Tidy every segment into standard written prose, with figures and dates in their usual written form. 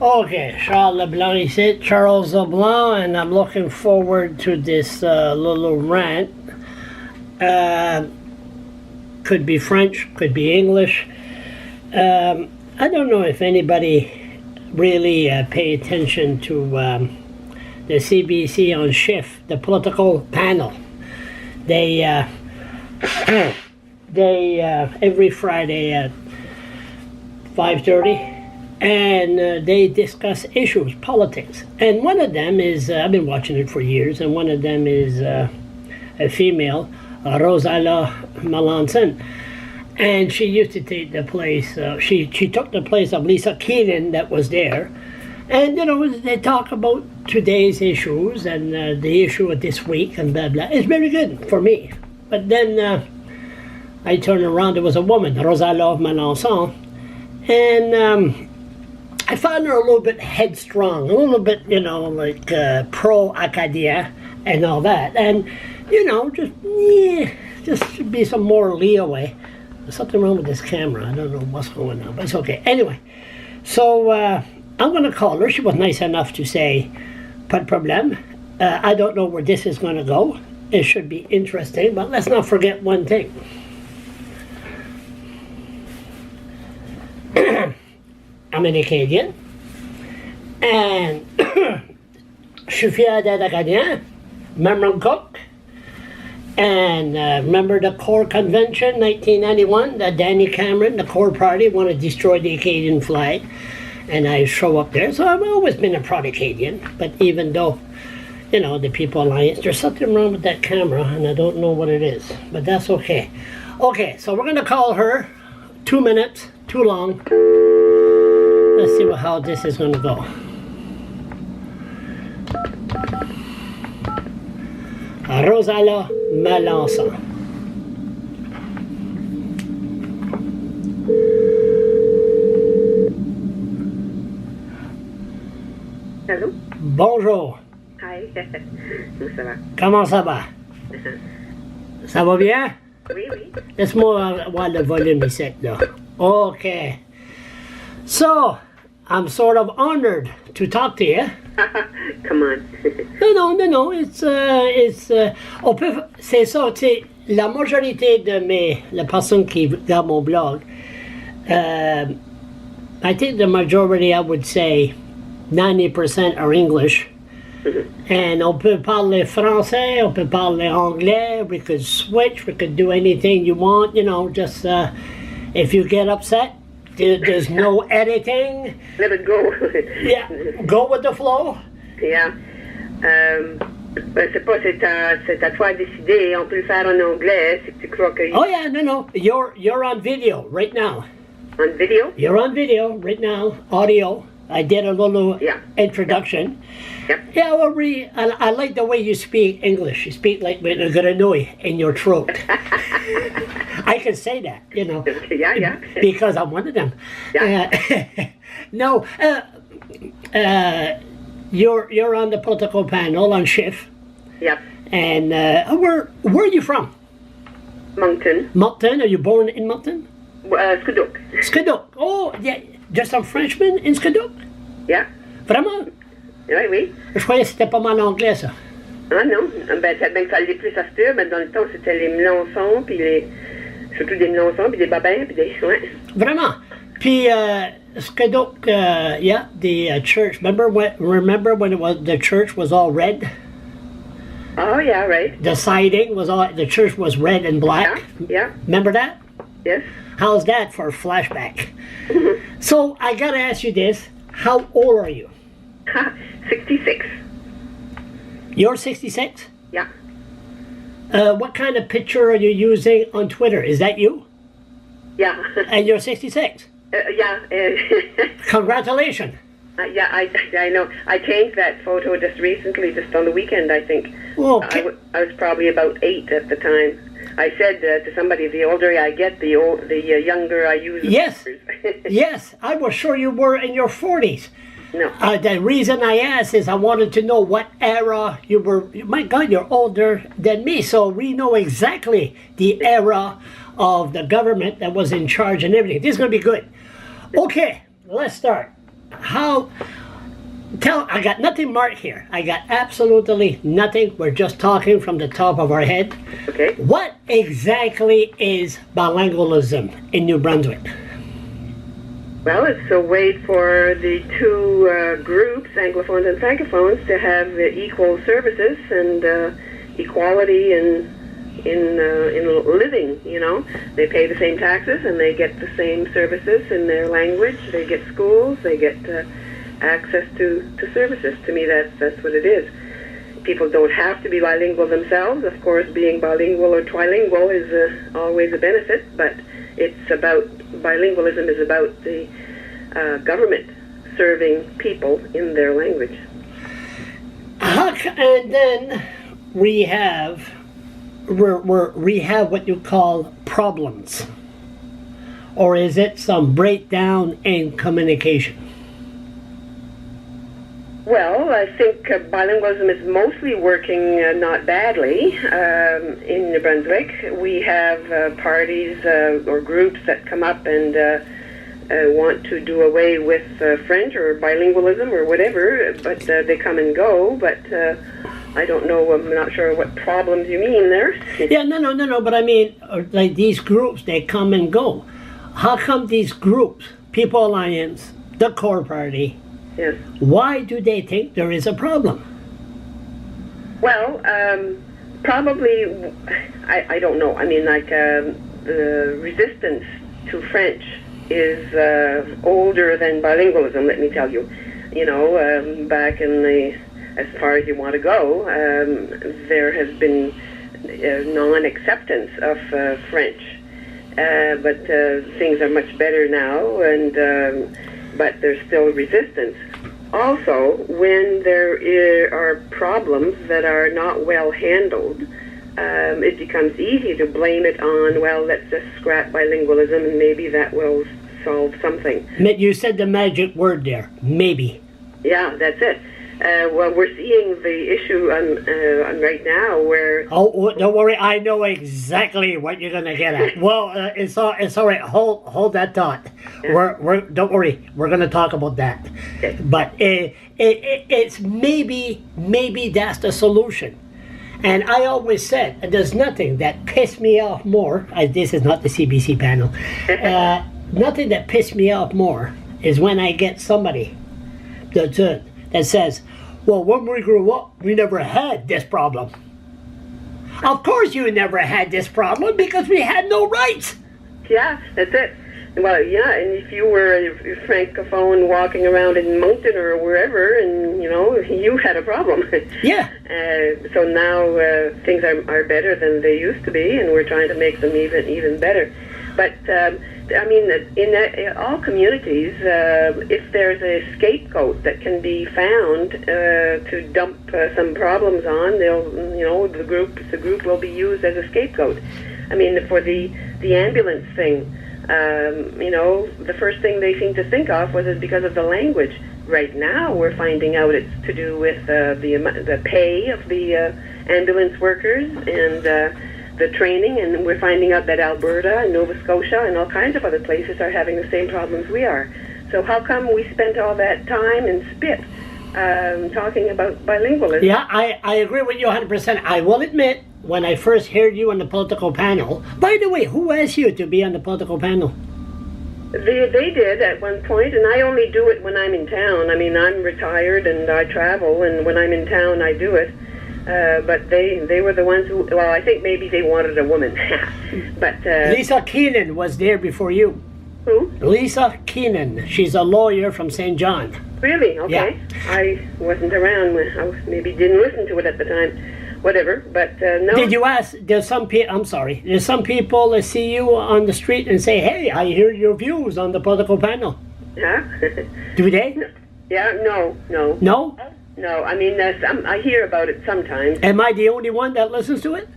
Okay, Charles Leblanc ici, Charles Leblanc, and I'm looking forward to this little rant. Could be French, could be English. I don't know if anybody really pay attention to the CBC on shift, the political panel. They every Friday at 5:30. And they discuss issues, politics. And one of them is, I've been watching it for years, and one of them is a female, Rosella Melanson. And she used to take the place, she took the place of Lisa Keenan that was there. And, you know, they talk about today's issues and the issue of this week and blah, blah. It's very good for me. But then I turned around, there was a woman, Rosella Melanson, and I found her a little bit headstrong, a little bit, you know, like pro-Acadien and all that. And, you know, just should be some more leeway. There's something wrong with this camera. I don't know what's going on, but it's okay. Anyway, so I'm going to call her. She was nice enough to say, pas de problème. I don't know where this is going to go. It should be interesting, but let's not forget one thing. I'm an Acadian, and je suis fier d'être Acadien, member Cook, and remember the Core Convention, 1991, that Danny Cameron, the Core Party, wanted to destroy the Acadian flag, and I show up there, so I've always been a proud Acadian, but even though, you know, the People Alliance, there's something wrong with that camera, and I don't know what it is, but that's okay. Okay, so we're going to call her, 2 minutes, too long. Let's see how this is going to go. Rosella Melanson. Allô? Bonjour. Hi. Comment ça va? Comment ça va? Ça va bien? Oui, oui. Laisse-moi voir le volume ici, là. Okay. So, I'm sort of honored to talk to you. Come on. Non, on peut, c'est ça, tu sais, la majorité de les personnes qui regardent mon blog, I think the majority, I would say, 90% are English. And on peut parler français, on peut parler anglais, we could switch, we could do anything you want, you know, just if you get upset, there's no editing. Let it go. Yeah, go with the flow. Yeah. C'est pas, c'est à toi de décider. On peut le faire en anglais si tu crois que... Oh yeah, no. You're on video right now. On video? You're on video right now, audio. I did a little introduction. Yep. Yeah, well, I like the way you speak English. You speak like with a grenouille in your throat. I can say that, you know. Yeah. Because I'm one of them. Yeah. No, you're on the political panel on shift. Yep. And where are you from? Moncton. Moncton? Are you born in Moncton? Skuduk. Skuduk. Oh, yeah. Just a Frenchman in Skuduk? Yeah. Vraiment? Oui. Je croyais que c'était pas mal anglais, ça. Ah non, ben ça allait plus à ce mais dans le temps c'était les Melançons, puis surtout des Melançons, puis des Babins, puis des... Ouais. Vraiment. Puis Skuduk, yeah, the church. Remember when the church was all red? Oh yeah, right. The siding was the church was red and black. Yeah. Remember that? Yes. How's that for a flashback? So I gotta ask you this: how old are you? 66. You're 66? Yeah. What kind of picture are you using on Twitter? Is that you? Yeah. And you're 66? Yeah. Congratulations. Yeah, I know. I changed that photo just recently, just on the weekend, I think. Okay. I was probably about 8 at the time. I said to somebody, the older I get, the younger I use. Yes. Yes, I was sure you were in your 40s. No. The reason I asked is I wanted to know what era you were. My God, you're older than me, so we know exactly the era of the government that was in charge and everything. This is going to be good. Okay, let's start. how, I got nothing marked here. I got absolutely nothing. We're just talking from the top of our head. Okay. What exactly is bilingualism in New Brunswick? Well, it's a way for the two groups, Anglophones and Francophones, to have equal services and equality in living. You know, they pay the same taxes and they get the same services in their language. They get schools. They get access to services. To me, that's what it is. People don't have to be bilingual themselves. Of course, being bilingual or trilingual is always a benefit, but it's about bilingualism is about the government serving people in their language. And then we have what you call problems, or is it some breakdown in communication? Well, I think bilingualism is mostly working not badly in New Brunswick. We have parties or groups that come up and want to do away with French or bilingualism or whatever, but they come and go. But I don't know, I'm not sure what problems you mean there. Yeah, no, but I mean, like these groups, they come and go. How come these groups, People Alliance, the Core Party, yes, why do they think there is a problem? Well, probably, I don't know. I mean, like, the resistance to French is older than bilingualism, let me tell you. You know, back in the, as far as you want to go, there has been non-acceptance of French. But things are much better now, and but there's still resistance. Also, when there are problems that are not well handled, it becomes easy to blame it on, well, let's just scrap bilingualism and maybe that will solve something. You said the magic word there, maybe. Yeah, that's it. Well, we're seeing the issue on right now where... Oh, don't worry, I know exactly what you're going to get at. Well, it's all right. Hold that thought. Yeah. Don't worry, we're going to talk about that. Okay. But it's maybe that's the solution. And I always said, there's nothing that pissed me off more. This is not the CBC panel. Nothing that pissed me off more is when I get somebody that says, well, when we grew up, we never had this problem. Of course you never had this problem because we had no rights. Yeah, that's it. Well, yeah, and if you were a Francophone walking around in Moncton or wherever, and, you know, you had a problem. Yeah. So now things are better than they used to be, and we're trying to make them even better. But, I mean, in all communities, if there's a scapegoat that can be found to dump some problems on, the group will be used as a scapegoat. I mean, for the ambulance thing, the first thing they seemed to think of was because of the language. Right now, we're finding out it's to do with the pay of the ambulance workers and the training, and we're finding out that Alberta and Nova Scotia and all kinds of other places are having the same problems we are. So how come we spent all that time and spit talking about bilingualism? Yeah, I agree with you 100%. I will admit, when I first heard you on the political panel, by the way, who asked you to be on the political panel? They did at one point, and I only do it when I'm in town. I mean, I'm retired and I travel, and when I'm in town I do it. But they were the ones who, well, I think maybe they wanted a woman. But Lisa Keenan was there before you. Who? Lisa Keenan. She's a lawyer from St. John. Really? Okay. Yeah. I wasn't around when I maybe didn't listen to it at the time. Whatever. But no. Did you ask? There's some people. I'm sorry. There's some people that see you on the street and say, "Hey, I hear your views on the political panel." Huh? Do they? Yeah. No. No. No, I mean, I hear about it sometimes. Am I the only one that listens to it?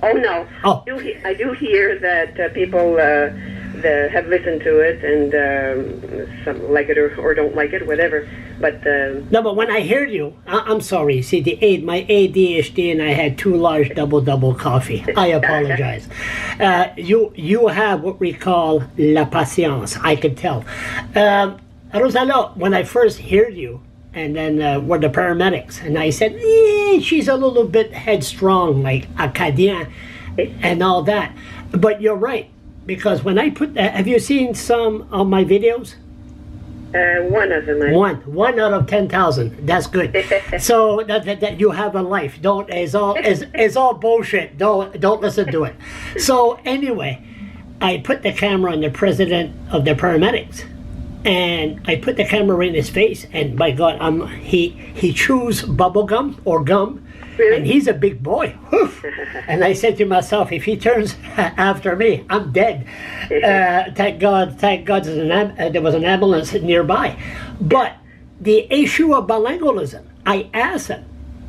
Oh, no. Oh. I do hear that people have listened to it, and some like it or don't like it, whatever. But no, but when I heard you, I'm sorry. See, my ADHD, and I had 2 large double coffee. I apologize. You have what we call la patience. I could tell. Rosella, when I first heard you, and then were the paramedics, and I said, she's a little bit headstrong, like Acadien, and all that. But you're right, because when I put, have you seen some of my videos? One of them. One out of 10,000. That's good. So that you have a life. Don't it's all bullshit. Don't listen to it. So anyway, I put the camera on the president of the paramedics, and I put the camera in his face, and by God, he chews bubble gum or gum. Really? And he's a big boy. And I said to myself, if he turns after me, I'm dead. Thank God there was an ambulance nearby. But the issue of bilingualism, I asked him,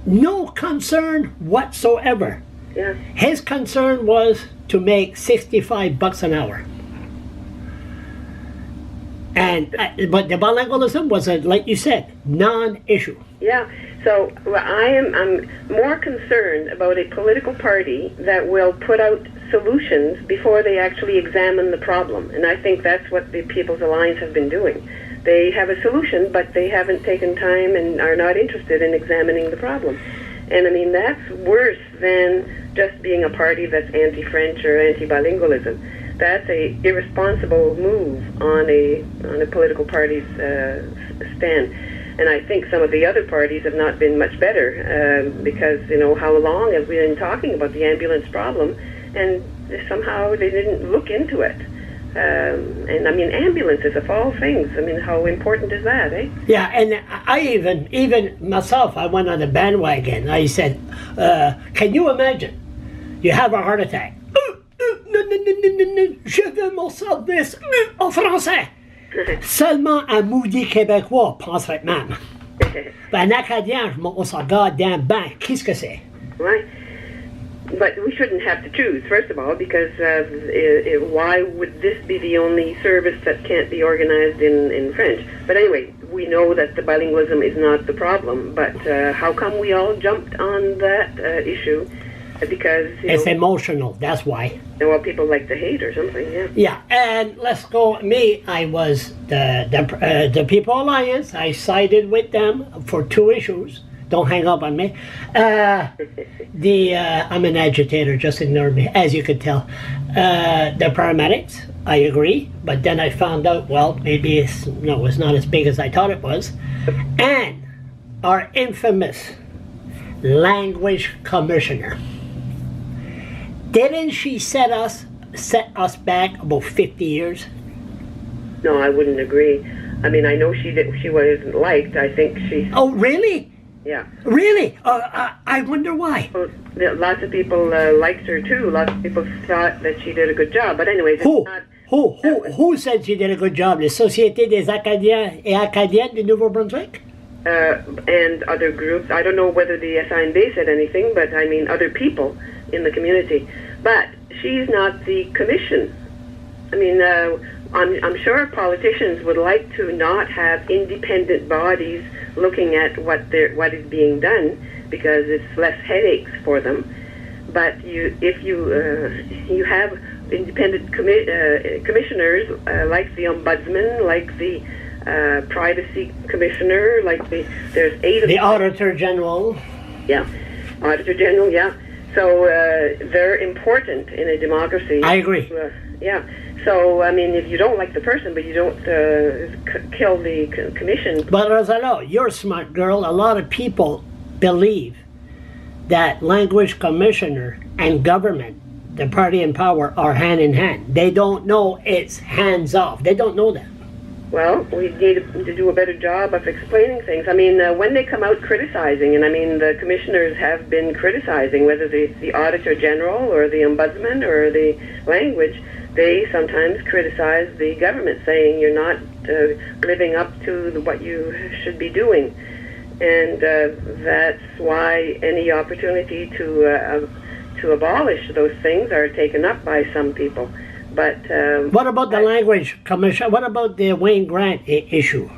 no concern whatsoever. Yeah. His concern was to make $65 an hour. And but the bilingualism was, like you said, non-issue. Yeah. So I'm more concerned about a political party that will put out solutions before they actually examine the problem. And I think that's what the People's Alliance has been doing. They have a solution, but they haven't taken time and are not interested in examining the problem. And I mean, that's worse than just being a party that's anti-French or anti-bilingualism. That's a irresponsible move on a political party's stand. And I think some of the other parties have not been much better because, how long have we been talking about the ambulance problem, and somehow they didn't look into it. And I mean, ambulances of all things. I mean, how important is that, eh? Yeah, and I even myself, I went on the bandwagon. I said, can you imagine? You have a heart attack. Je veux mon service en français. Seulement un maudit Québécois penserait même. Un Acadien, on s'en garde d'un bain. Qu'est-ce que c'est? Right. But we shouldn't have to choose, first of all, because why would this be the only service that can't be organized in French? But anyway, we know that the bilingualism is not the problem, but how come we all jumped on that issue? Because it's emotional, that's why. Well, people like to hate or something, yeah. Yeah, and let's go, I was the People Alliance. I sided with them for 2 issues. Don't hang up on me. I'm an agitator, just ignore me, as you could tell. The paramedics, I agree, but then I found out, well, maybe it's not as big as I thought it was. And our infamous language commissioner. Didn't she set us back about 50 years? No, I wouldn't agree. I mean, I know she wasn't liked. I think she... Oh, really? Yeah. Really? I wonder why. Well, lots of people liked her too. Lots of people thought that she did a good job. But anyway, who said she did a good job? La Société des Acadiens et Acadiennes du Nouveau-Brunswick? And other groups. I don't know whether the SNB said anything, but I mean other people in the community. But she's not the commission. I mean, I'm sure politicians would like to not have independent bodies looking at what is being done, because it's less headaches for them. But if you have independent commissioners like the ombudsman, like the privacy commissioner, like there's 8 of the them. Auditor General. Yeah, Auditor General. Yeah. So they're important in a democracy. I agree. Yeah. So, I mean, if you don't like the person, but you don't kill the commission. But Rosella, you're a smart girl. A lot of people believe that language commissioner and government, the party in power, are hand in hand. They don't know it's hands off. They don't know that. Well, we need to do a better job of explaining things. I mean, when they come out criticizing, and I mean, the commissioners have been criticizing, whether the Auditor General or the Ombudsman or the language, they sometimes criticize the government, saying you're not living up to what you should be doing. And that's why any opportunity to abolish those things are taken up by some people. But what about the language commission? What about the Wayne Grant issue?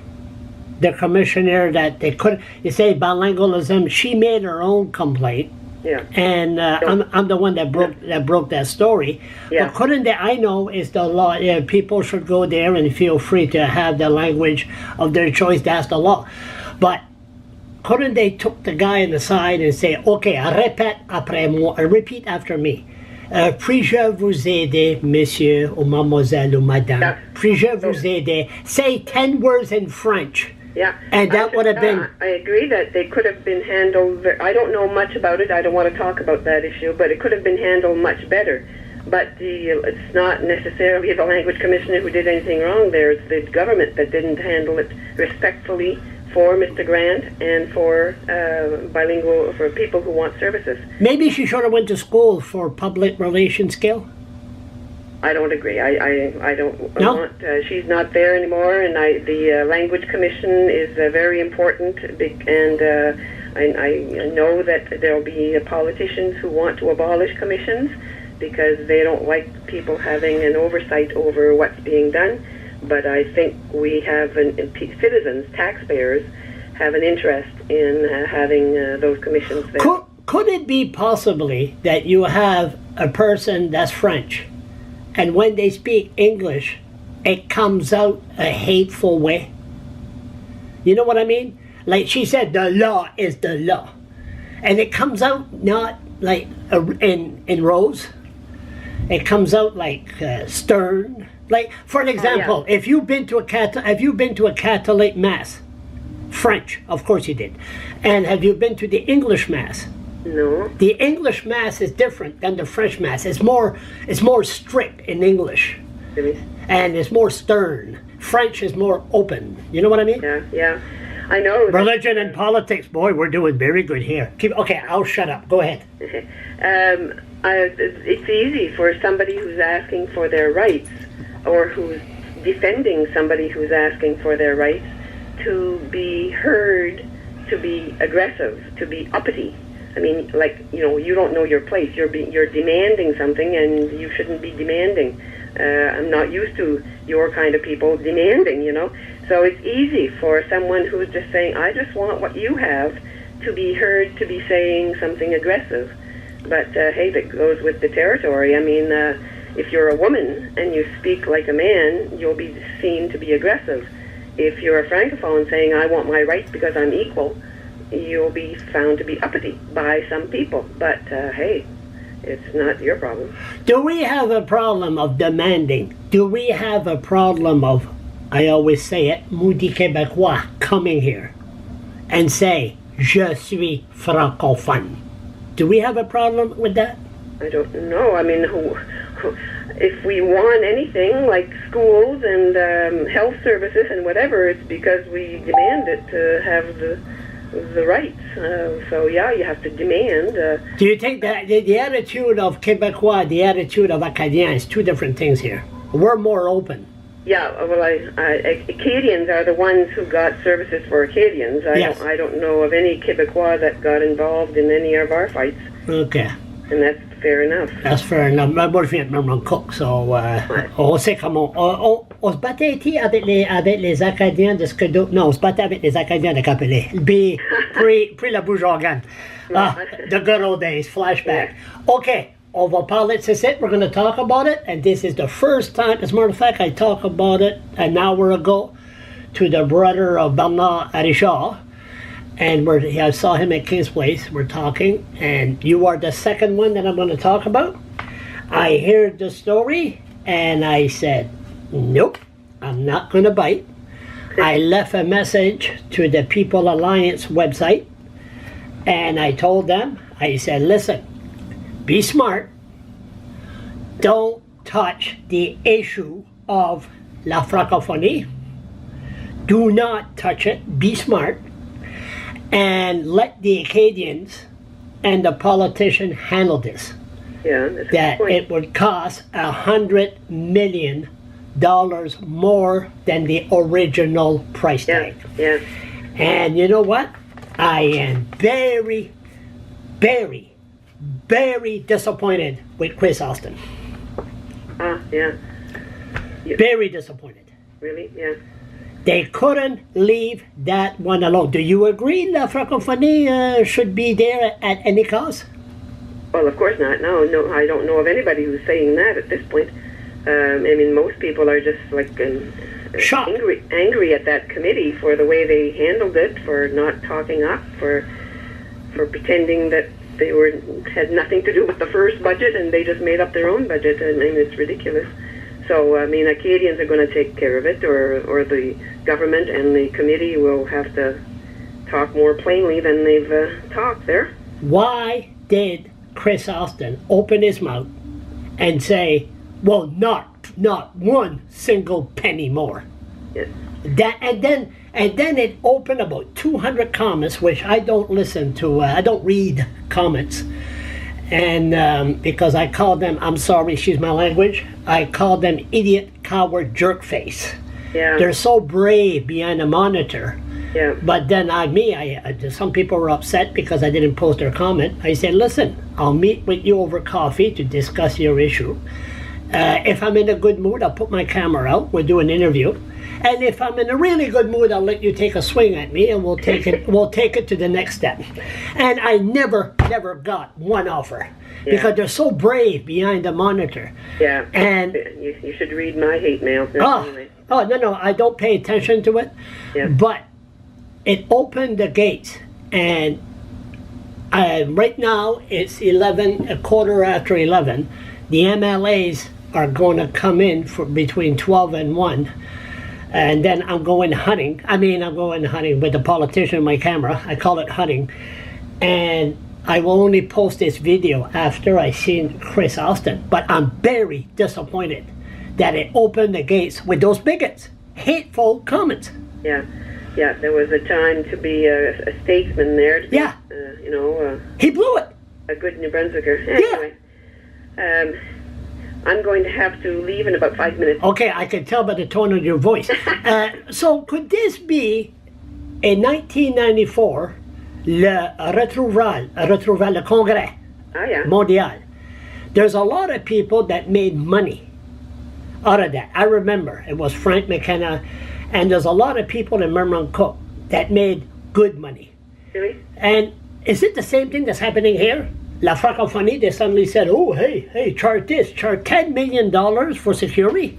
The commissioner that they could, you say bilingualism, she made her own complaint, Yeah. And I'm the one that broke that story. Yeah. But couldn't they? I know it's the law. People should go there and feel free to have the language of their choice. That's the law. But couldn't they took the guy on the side and say, "Okay, répète après moi, repeat after me. Puis-je vous aider, monsieur ou mademoiselle ou madame? Yeah. Puis-je vous aider?" Say 10 words in French. Yeah, and that would have been. I agree that they could have been handled. I don't know much about it. I don't want to talk about that issue, but it could have been handled much better. But it's not necessarily the language commissioner who did anything wrong there. It's the government that didn't handle it respectfully for Mr. Grant and for bilingual, for people who want services. Maybe she should have went to school for public relations skill. I don't agree. I don't No? want. She's not there anymore, and the language commission is very important. And I know that there will be politicians who want to abolish commissions because they don't like people having an oversight over what's being done. But I think we have, citizens, taxpayers, have an interest in having those commissions there. Could it be possibly that you have a person that's French, and when they speak English, it comes out a hateful way? You know what I mean? Like she said, the law is the law. And it comes out not like in Rose. It comes out like stern. Like, for an example, if you've been to a Catholic mass, French, of course you did, and have you been to the English mass? No. The English mass is different than the French mass. It's more strict in English, Really? and it's more stern. French is more open. You know what I mean? Yeah. I know. Religion and politics, boy, we're doing very good here. Okay, I'll shut up. Go ahead. It's easy for somebody who's asking for their rights, or who's defending somebody who's asking for their rights, to be heard, to be aggressive, to be uppity. I mean, like, you don't know your place. You're demanding something, and you shouldn't be demanding. I'm not used to your kind of people demanding, So it's easy for someone who's just saying, I just want what you have, to be heard, to be saying something aggressive. But, hey, that goes with the territory. I mean, if you're a woman and you speak like a man, you'll be seen to be aggressive. If you're a francophone saying, I want my rights because I'm equal, you'll be found to be uppity by some people. But, hey, it's not your problem. Do we have a problem of demanding? Do we have a problem of, I always say it, Moody Québécois coming here and say, Je suis francophone? Do we have a problem with that? I don't know. I mean, if we want anything like schools and health services and whatever, it's because we demand it to have the rights. So yeah, you have to demand. Do you think that the attitude of Québécois, the attitude of Acadiens is two different things here? We're more open. Yeah, well, Acadians are the ones who got services for Acadians. I don't know of any Québécois that got involved in any of our fights. Okay. And that's fair enough. That's fair enough. Moi, je viens de mon coq, so, on sait comment. On se battait avec les Acadiens de Skidoo. Non, on se battait avec les Acadiens de Capelé. Pre la Bougeorgan. The good old days, flashback. Yeah. Okay. On va parler de it. We're going to talk about it, and this is the first time, as a matter of fact, I talked about it an hour ago to the brother of Bernard Richard, and I saw him at King's Place. We're talking, and you are the second one that I'm going to talk about. I heard the story, and I said, nope, I'm not going to bite. I left a message to the People Alliance website, and I told them, I said, listen, be smart. Don't touch the issue of la francophonie. Do not touch it. Be smart. And let the Acadians and the politicians handle this. Yeah, that's a good That point. it would cost $100 million more than the original price tag. Yeah. And you know what? I am very, very, very disappointed with Chris Austin. Yeah. Very disappointed. Really? Yeah. They couldn't leave that one alone. Do you agree La Francophonie should be there at any cost? Well, of course not. No, I don't know of anybody who's saying that at this point. I mean, most people are just like shocked, angry at that committee for the way they handled it, for not talking up, for pretending that they had nothing to do with the first budget and they just made up their own budget. I mean, it's ridiculous. So, I mean, Acadians are going to take care of it, or the government and the committee will have to talk more plainly than they've talked there. Why did Chris Austin open his mouth and say, well, not one single penny more? Yes. And then it opened about 200 comments, which I don't listen to. I don't read comments. And because I call them, I'm sorry, excuse my language, I call them idiot, coward, jerk face. Yeah. They're so brave behind a monitor. Yeah. But then some people were upset because I didn't post their comment. I said, listen, I'll meet with you over coffee to discuss your issue. If I'm in a good mood, I'll put my camera out. We'll do an interview. And if I'm in a really good mood, I'll let you take a swing at me, and we'll take it to the next step. And I never got one offer because they're so brave behind the monitor. Yeah. And you should read my hate mail. No, I don't pay attention to it. Yeah. But it opened the gates, and right now it's 11, a quarter after 11. The MLAs are going to come in for between 12 and 1. And then I'm going hunting. I'm going hunting with the politician in my camera. I call it hunting. And I will only post this video after I seen Chris Austin. But I'm very disappointed that it opened the gates with those bigots. Hateful comments. Yeah. Yeah, there was a time to be a statesman there. Yeah. He blew it. A good New Brunswicker. Anyway. Yeah. I'm going to have to leave in about 5 minutes. Okay, I can tell by the tone of your voice. So could this be, in 1994, le Congrès Mondial? There's a lot of people that made money out of that. I remember it was Frank McKenna, and there's a lot of people in Merriman Cook that made good money. Really? And is it the same thing that's happening here? La Francophonie, they suddenly said, oh, hey, charge $10 million for security.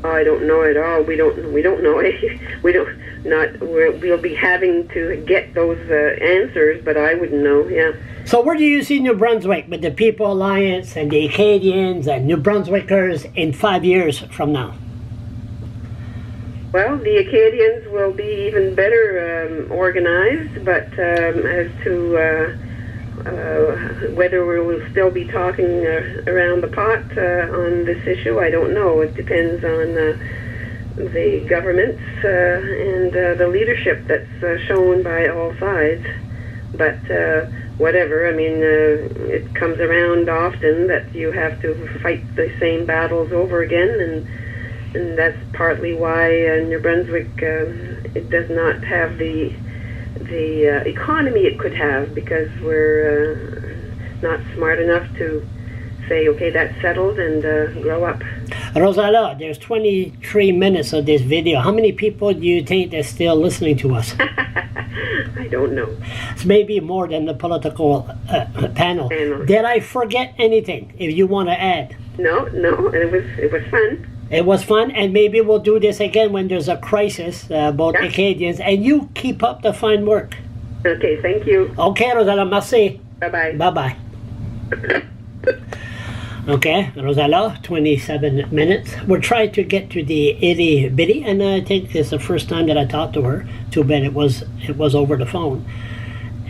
Oh, I don't know at all. We don't know. We'll be having to get those answers, but I wouldn't know, yeah. So where do you see New Brunswick with the People Alliance and the Acadians and New Brunswickers in 5 years from now? Well, the Acadians will be even better organized, but as to whether we will still be talking around the pot on this issue, I don't know. It depends on the governments and the leadership that's shown by all sides. But whatever, I mean, it comes around often that you have to fight the same battles over again, and that's partly why New Brunswick it does not have the economy it could have, because we're not smart enough to say, okay, that's settled, and grow up. Rosella, there's 23 minutes of this video. How many people do you think are still listening to us? I don't know. It's maybe more than the political panel. Did I forget anything, if you want to add? No, it was fun. It was fun, and maybe we'll do this again when there's a crisis about Acadians, and you keep up the fine work. Okay, thank you. Okay, Rosella, merci. Bye-bye. Bye-bye. Okay, Rosella, 27 minutes. We're trying to get to the itty-bitty, and I think it's the first time that I talked to her. Too bad it was over the phone.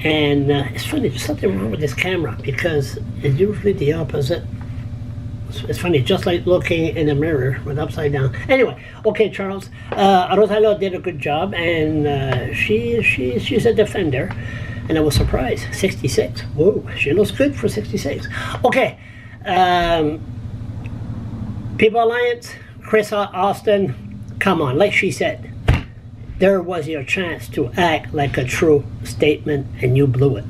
And it's funny, there's something wrong with this camera, because it's usually the opposite. It's funny, just like looking in a mirror with upside down. Anyway, okay, Charles. Rosella did a good job, and she's a defender. And I was surprised. 66. Whoa, she looks good for 66. Okay. People Alliance, Chris Austin, come on, like she said, there was your chance to act like a true statement, and you blew it.